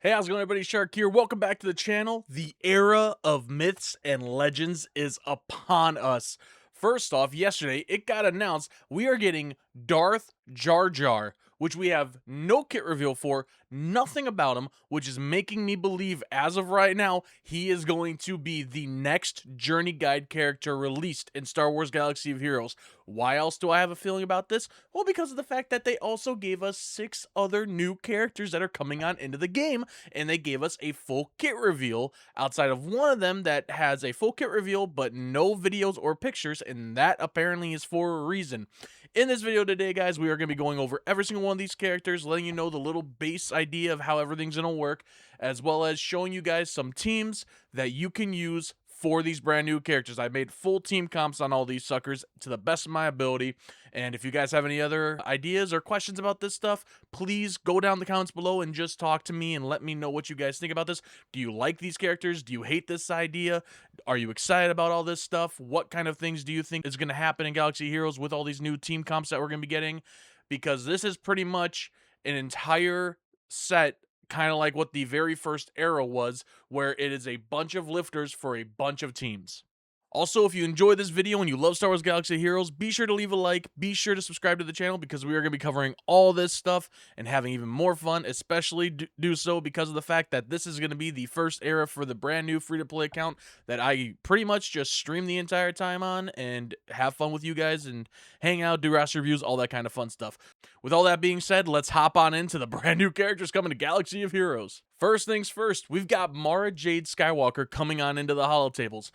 Hey, how's it going, everybody? Shark here. Welcome back to the channel. The era of myths and legends is upon us. First off, yesterday it got announced we are getting Darth Jar Jar, which we have no kit reveal for, nothing about him, which is making me believe as of right now he is going to be the next journey guide character released in Star Wars Galaxy of Heroes. Why else do I have a feeling about this? Well, because of the fact that they also gave us 6 other new characters that are coming on into the game, and they gave us a full kit reveal outside of one of them that has a full kit reveal but no videos or pictures, and that apparently is for a reason. In this video today, guys, we are going to be going over every single one of these characters, letting you know the little base idea of how everything's going to work, as well as showing you guys some teams that you can use for these brand new characters. I made full team comps on all these suckers to the best of my ability. And if you guys have any other ideas or questions about this stuff, please go down in the comments below and just talk to me and let me know what you guys think about this. Do you like these characters? Do you hate this idea? Are you excited about all this stuff? What kind of things do you think is going to happen in Galaxy Heroes with all these new team comps that we're going to be getting? Because this is pretty much an entire set, kind of like what the very first era was, where it is a bunch of lifters for a bunch of teams. Also, if you enjoyed this video and you love Star Wars Galaxy of Heroes, be sure to leave a like, be sure to subscribe to the channel, because we are going to be covering all this stuff and having even more fun, especially do so because of the fact that this is going to be the first era for the brand new free-to-play account that I pretty much just stream the entire time on and have fun with you guys and hang out, do roster reviews, all that kind of fun stuff. With all that being said, let's hop on into the brand new characters coming to Galaxy of Heroes. First things first, we've got Mara Jade Skywalker coming on into the holotables.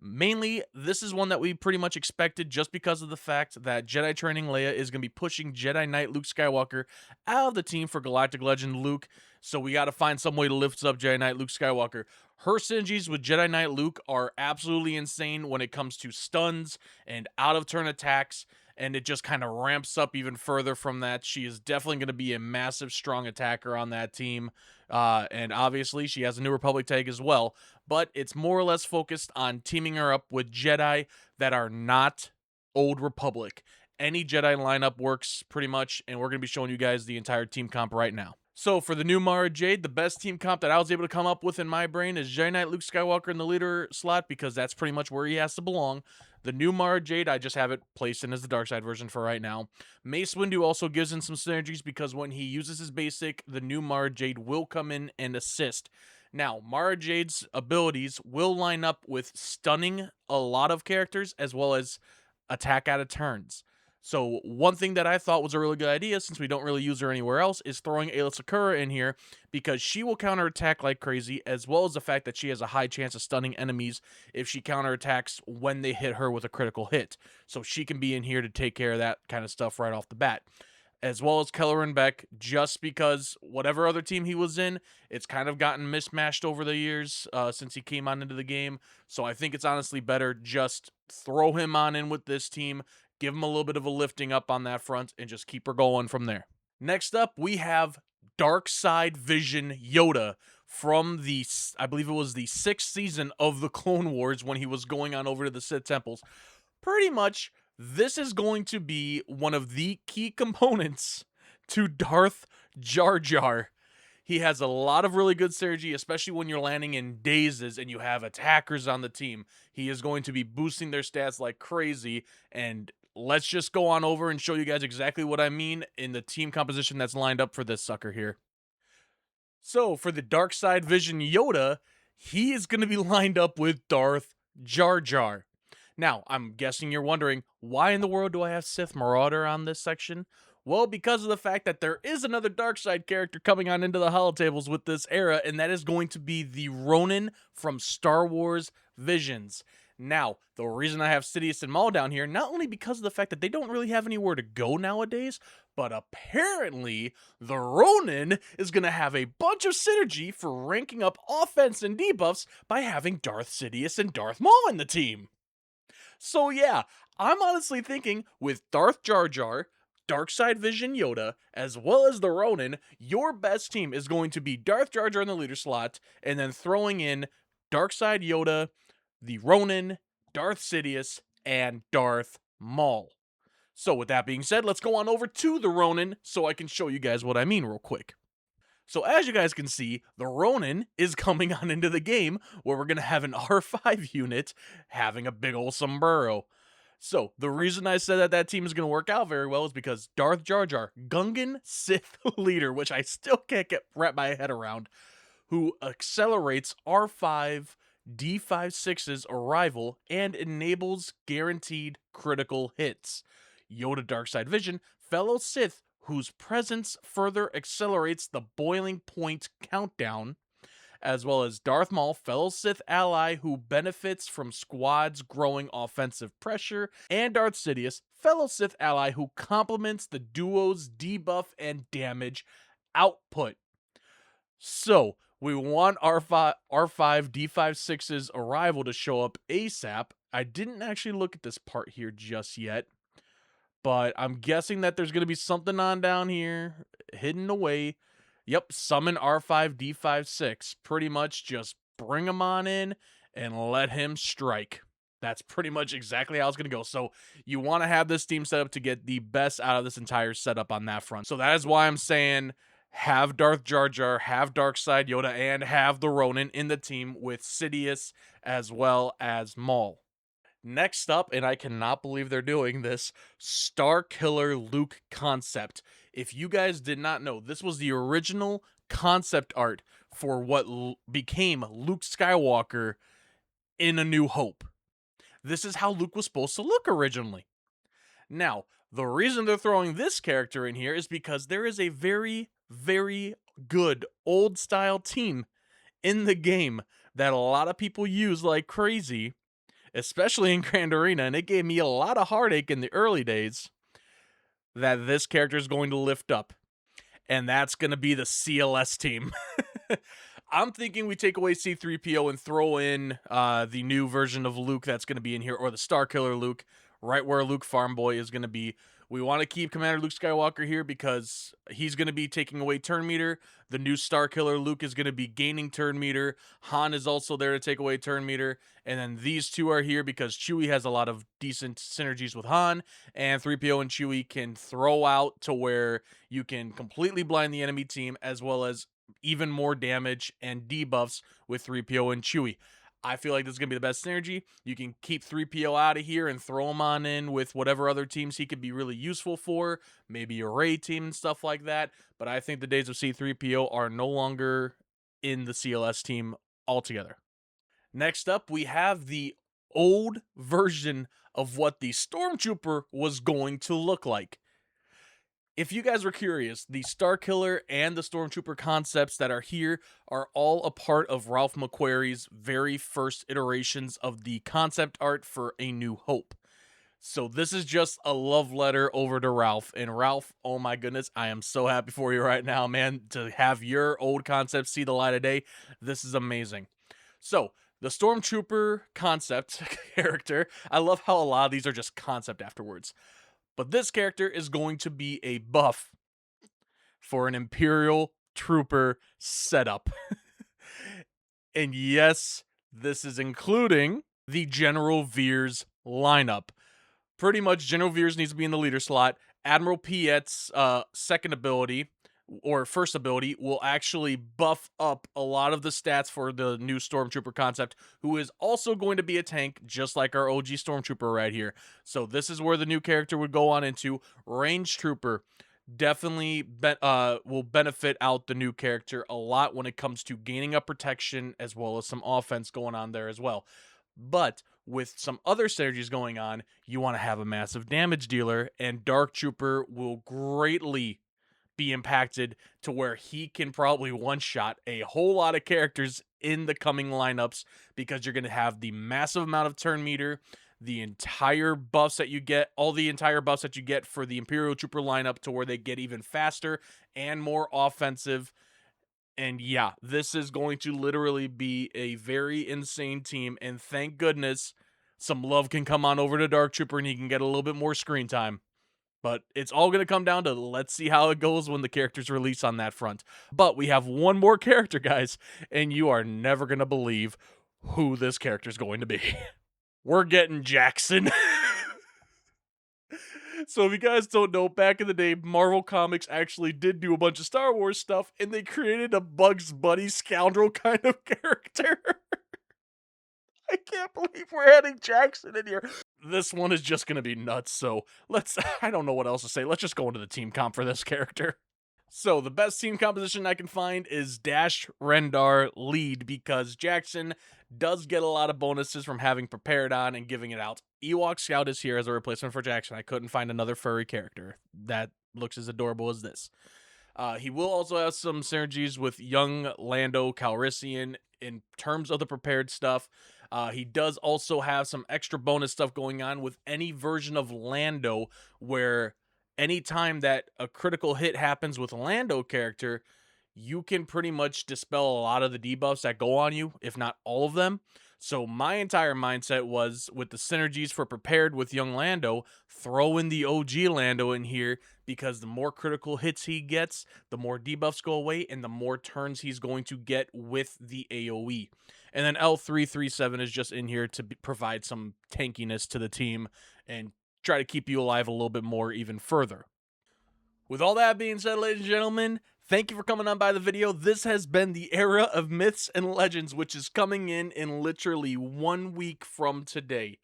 Mainly, this is one that we pretty much expected just because of the fact that Jedi Training Leia is going to be pushing Jedi Knight Luke Skywalker out of the team for Galactic Legend Luke, so we got to find some way to lift up Jedi Knight Luke Skywalker. Her synergies with Jedi Knight Luke are absolutely insane when it comes to stuns and out-of-turn attacks, and it just kind of ramps up even further from that. She is definitely going to be a massive, strong attacker on that team, and obviously she has a New Republic tag as well, but it's more or less focused on teaming her up with Jedi that are not Old Republic. Any Jedi lineup works pretty much, and we're going to be showing you guys the entire team comp right now. So for the new Mara Jade, the best team comp that I was able to come up with in my brain is Jedi Knight Luke Skywalker in the leader slot, because that's pretty much where he has to belong. The new Mara Jade, I just have it placed in as the Dark Side version for right now. Mace Windu also gives in some synergies, because when he uses his basic, the new Mara Jade will come in and assist. Now, Mara Jade's abilities will line up with stunning a lot of characters as well as attack out of turns. So one thing that I thought was a really good idea, since we don't really use her anywhere else, is throwing Aayla Secura in here, because she will counterattack like crazy, as well as the fact that she has a high chance of stunning enemies if she counterattacks when they hit her with a critical hit. So she can be in here to take care of that kind of stuff right off the bat. As well as Kelleran Beck, just because whatever other team he was in, it's kind of gotten mismatched over the years since he came on into the game. So I think it's honestly better just throw him on in with this team, give him a little bit of a lifting up on that front, and just keep her going from there. Next up, we have Dark Side Vision Yoda from the, I believe it was the 6th season of the Clone Wars, when he was going on over to the Sith temples. Pretty much, this is going to be one of the key components to Darth Jar Jar. He has a lot of really good synergy, especially when you're landing in dazes and you have attackers on the team. He is going to be boosting their stats like crazy, and let's just go on over and show you guys exactly what I mean in the team composition that's lined up for this sucker here. So, for the Dark Side Vision Yoda, he is going to be lined up with Darth Jar Jar. Now, I'm guessing you're wondering, why in the world do I have Sith Marauder on this section? Well, because of the fact that there is another dark side character coming on into the holotables with this era, and that is going to be the Ronin from Star Wars Visions. Now, the reason I have Sidious and Maul down here, not only because of the fact that they don't really have anywhere to go nowadays, but apparently the Ronin is going to have a bunch of synergy for ranking up offense and debuffs by having Darth Sidious and Darth Maul in the team. So yeah, I'm honestly thinking with Darth Jar Jar, Dark Side Vision Yoda, as well as the Ronin, your best team is going to be Darth Jar Jar in the leader slot, and then throwing in Dark Side Yoda, the Ronin, Darth Sidious, and Darth Maul. So with that being said, let's go on over to the Ronin so I can show you guys what I mean real quick. So as you guys can see, the Ronin is coming on into the game where we're going to have an R5 unit having a big old sombrero. So the reason I said that that team is going to work out very well is because Darth Jar Jar, Gungan Sith leader, which I still can't wrap my head around, who accelerates R5 D56's arrival and enables guaranteed critical hits. Yoda Dark Side Vision, fellow Sith whose presence further accelerates the boiling point countdown, as well as Darth Maul, fellow Sith ally who benefits from squads growing offensive pressure, and Darth Sidious, fellow Sith ally who complements the duo's debuff and damage output. So, we want R5 D56's arrival to show up ASAP. I didn't actually look at this part here just yet, but I'm guessing that there's going to be something on down here hidden away. Yep, summon R5 D56. Pretty much just bring him on in and let him strike. That's pretty much exactly how it's going to go. So you want to have this team set up to get the best out of this entire setup on that front. So that is why I'm saying have Darth Jar Jar, have Dark Side Yoda, and have the Ronin in the team with Sidious as well as Maul. Next up, and I cannot believe they're doing this, Starkiller Luke concept. If you guys did not know, this was the original concept art for what became Luke Skywalker in A New Hope. This is how Luke was supposed to look originally. Now, the reason they're throwing this character in here is because there is a very, very good old-style team in the game that a lot of people use like crazy, especially in Grand Arena, and it gave me a lot of heartache in the early days, that this character is going to lift up. And that's going to be the CLS team. I'm thinking we take away C-3PO and throw in the new version of Luke that's going to be in here, or the Starkiller Luke, right where Luke Farmboy is going to be. We want to keep Commander Luke Skywalker here because he's going to be taking away turn meter. The new Starkiller Luke is going to be gaining turn meter. Han is also there to take away turn meter. And then these two are here because Chewie has a lot of decent synergies with Han. And 3PO and Chewie can throw out to where you can completely blind the enemy team, as well as even more damage and debuffs with 3PO and Chewie. I feel like this is going to be the best synergy. You can keep 3PO out of here and throw him on in with whatever other teams he could be really useful for, maybe a Rey team and stuff like that. But I think the days of C-3PO are no longer in the CLS team altogether. Next up, we have the old version of what the Stormtrooper was going to look like. If you guys were curious, the Starkiller and the Stormtrooper concepts that are here are all a part of Ralph McQuarrie's very first iterations of the concept art for A New Hope. So this is just a love letter over to Ralph. And Ralph, oh my goodness, I am so happy for you right now, man, to have your old concepts see the light of day. This is amazing. So the Stormtrooper concept character, I love how a lot of these are just concept afterwards. But this character is going to be a buff for an Imperial Trooper setup. And yes, this is including the General Veers lineup. Pretty much, General Veers needs to be in the leader slot. Admiral Piet's second ability, or first ability, will actually buff up a lot of the stats for the new Stormtrooper concept, who is also going to be a tank, just like our OG Stormtrooper right here. So this is where the new character would go on into. Range Trooper definitely will benefit out the new character a lot when it comes to gaining up protection, as well as some offense going on there as well. But with some other synergies going on, you want to have a massive damage dealer, and Dark Trooper will greatly be impacted to where he can probably one-shot a whole lot of characters in the coming lineups, because you're going to have the massive amount of turn meter, the entire buffs that you get, all the entire buffs that you get for the Imperial Trooper lineup to where they get even faster and more offensive. And yeah, this is going to literally be a very insane team, and thank goodness some love can come on over to Dark Trooper and he can get a little bit more screen time. But it's all going to come down to let's see how it goes when the characters release on that front. But we have one more character, guys, and you are never going to believe who this character is going to be. We're getting Jaxxon. So if you guys don't know, back in the day, Marvel Comics actually did do a bunch of Star Wars stuff, and they created a Bugs Bunny scoundrel kind of character. I can't believe we're adding Jaxxon in here. This one is just gonna be nuts, so let's I don't know what else to say. Let's just go into the team comp for this character. So the best team composition I can find is Dash Rendar lead, because Jaxxon does get a lot of bonuses from having prepared on and giving it out. Ewok Scout is here as a replacement for Jaxxon. I couldn't find another furry character that looks as adorable as this. He will also have some synergies with young Lando Calrissian in terms of the prepared stuff. He does also have some extra bonus stuff going on with any version of Lando, where anytime that a critical hit happens with a Lando character, you can pretty much dispel a lot of the debuffs that go on you, if not all of them. So my entire mindset was, with the synergies for prepared with young Lando, throw in the OG Lando in here, because the more critical hits he gets, the more debuffs go away, and the more turns he's going to get with the AoE. And then L337 is just in here to provide some tankiness to the team and try to keep you alive a little bit more even further. With all that being said, ladies and gentlemen, thank you for coming on by the video. This has been the Era of Myths and Legends, which is coming in literally 1 week from today.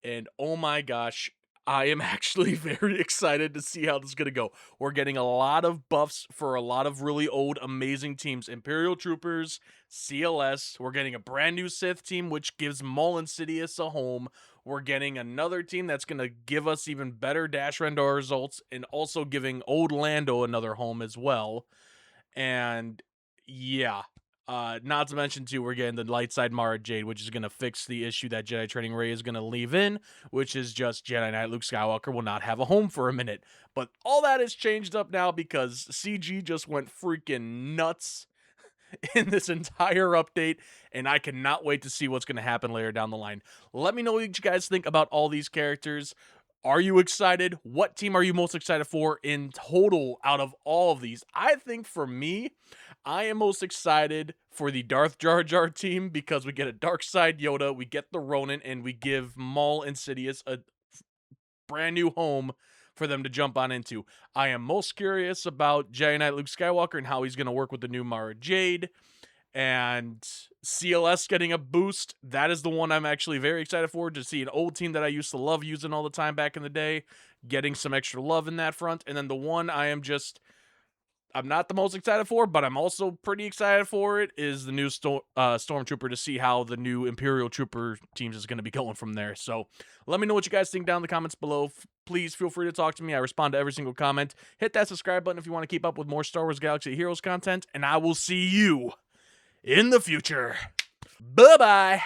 And oh my gosh, I am actually very excited to see how this is going to go. We're getting a lot of buffs for a lot of really old, amazing teams. Imperial Troopers, CLS. We're getting a brand new Sith team, which gives Maul and Sidious a home. We're getting another team that's going to give us even better Dash Rendar results, and also giving old Lando another home as well. And yeah, not to mention too, we're getting the Light Side Mara Jade, which is going to fix the issue that Jedi Training Rey is going to leave in, which is just Jedi Knight Luke Skywalker will not have a home for a minute. But all that is changed up now because CG just went freaking nuts in this entire update, and I cannot wait to see what's going to happen later down the line. Let me know what you guys think about all these characters. Are you excited? What team are you most excited for in total out of all of these? I think for me, I am most excited for the Darth Jar Jar team, because we get a Dark Side Yoda, we get the Ronin, and we give Maul and Sidious a brand new home for them to jump on into. I am most curious about Jedi Knight Luke Skywalker and how he's going to work with the new Mara Jade. And CLS getting a boost. That is the one I'm actually very excited for, to see an old team that I used to love using all the time back in the day, getting some extra love in that front. And then the one I'm not the most excited for, but I'm also pretty excited for it, is the new Stormtrooper, to see how the new Imperial Trooper teams is going to be going from there. So let me know what you guys think down in the comments below. Please feel free to talk to me. I respond to every single comment. Hit that subscribe button if you want to keep up with more Star Wars Galaxy of Heroes content, and I will see you in the future. Bye-bye.